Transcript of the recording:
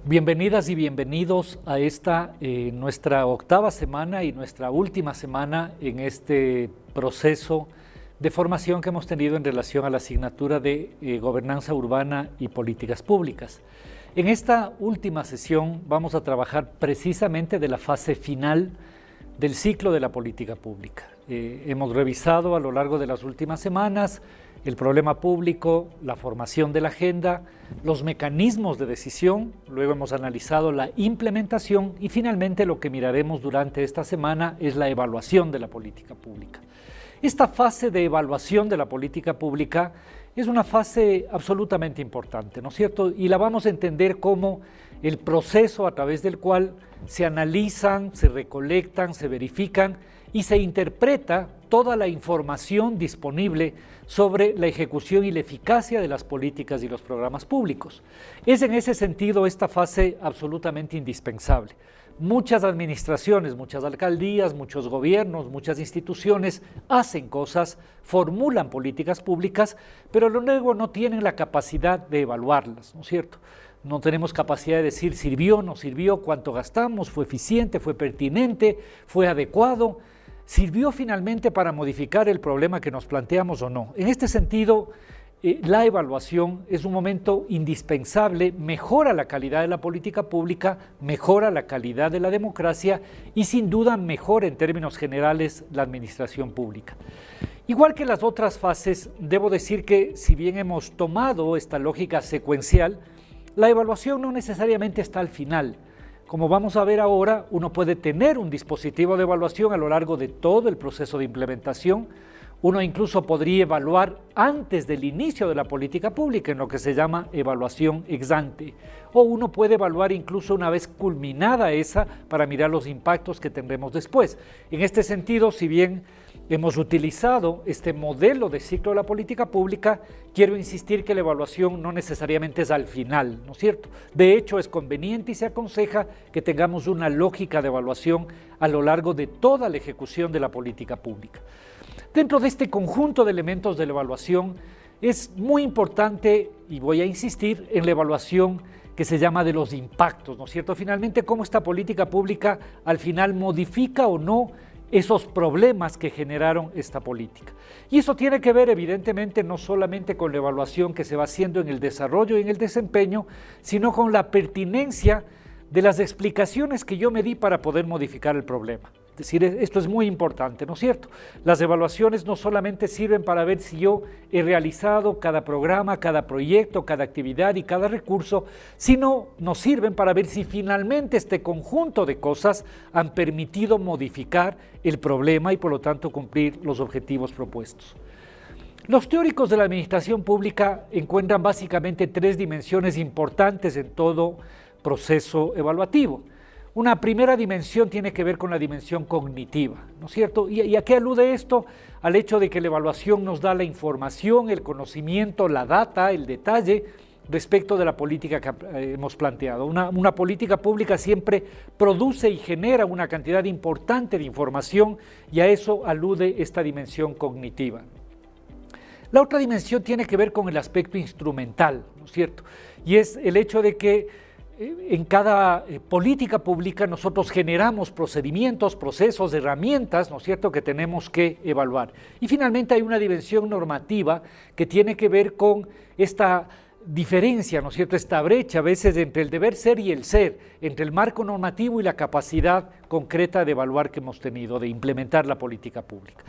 Bienvenidas y bienvenidos a esta nuestra octava semana y nuestra última semana en este proceso de formación que hemos tenido en relación a la asignatura de Gobernanza Urbana y Políticas Públicas. En esta última sesión vamos a trabajar precisamente de la fase final del ciclo de la política pública. Hemos revisado a lo largo de las últimas semanas el problema público, la formación de la agenda, los mecanismos de decisión, luego hemos analizado la implementación y finalmente lo que miraremos durante esta semana es la evaluación de la política pública. Esta fase de evaluación de la política pública es una fase absolutamente importante, ¿no es cierto? Y la vamos a entender como el proceso a través del cual se analizan, se recolectan, se verifican y se interpreta toda la información disponible sobre la ejecución y la eficacia de las políticas y los programas públicos. Es en ese sentido esta fase absolutamente indispensable. Muchas administraciones, muchas alcaldías, muchos gobiernos, muchas instituciones hacen cosas, formulan políticas públicas, pero luego no tienen la capacidad de evaluarlas, ¿no es cierto? No tenemos capacidad de decir sirvió, no sirvió, cuánto gastamos, fue eficiente, fue pertinente, fue adecuado, sirvió finalmente para modificar el problema que nos planteamos o no. En este sentido, la evaluación es un momento indispensable, mejora la calidad de la política pública, mejora la calidad de la democracia y sin duda mejora en términos generales la administración pública. Igual que las otras fases, debo decir que si bien hemos tomado esta lógica secuencial, la evaluación no necesariamente está al final. Como vamos a ver ahora, uno puede tener un dispositivo de evaluación a lo largo de todo el proceso de implementación. Uno incluso podría evaluar antes del inicio de la política pública, en lo que se llama evaluación ex ante. O uno puede evaluar incluso una vez culminada esa para mirar los impactos que tendremos después. En este sentido, si bien hemos utilizado este modelo de ciclo de la política pública, quiero insistir que la evaluación no necesariamente es al final, ¿no es cierto? De hecho, es conveniente y se aconseja que tengamos una lógica de evaluación a lo largo de toda la ejecución de la política pública. Dentro de este conjunto de elementos de la evaluación, es muy importante, y voy a insistir, en la evaluación que se llama de los impactos, ¿no es cierto? Finalmente, cómo esta política pública al final modifica o no esos problemas que generaron esta política. Y eso tiene que ver evidentemente no solamente con la evaluación que se va haciendo en el desarrollo y en el desempeño, sino con la pertinencia de las explicaciones que yo me di para poder modificar el problema. Es decir, esto es muy importante, ¿no es cierto? Las evaluaciones no solamente sirven para ver si yo he realizado cada programa, cada proyecto, cada actividad y cada recurso, sino nos sirven para ver si finalmente este conjunto de cosas han permitido modificar el problema y por lo tanto cumplir los objetivos propuestos. Los teóricos de la administración pública encuentran básicamente tres dimensiones importantes en todo proceso evaluativo. Una primera dimensión tiene que ver con la dimensión cognitiva, ¿no es cierto? ¿Y a qué alude esto? Al hecho de que la evaluación nos da la información, el conocimiento, la data, el detalle respecto de la política que hemos planteado. Una política pública siempre produce y genera una cantidad importante de información y a eso alude esta dimensión cognitiva. La otra dimensión tiene que ver con el aspecto instrumental, ¿no es cierto? Y es el hecho de que en cada política pública nosotros generamos procedimientos, procesos, herramientas, ¿no es cierto?, que tenemos que evaluar. Y finalmente hay una dimensión normativa que tiene que ver con esta diferencia, ¿no es cierto?, esta brecha a veces entre el deber ser y el ser, entre el marco normativo y la capacidad concreta de evaluar que hemos tenido, de implementar la política pública.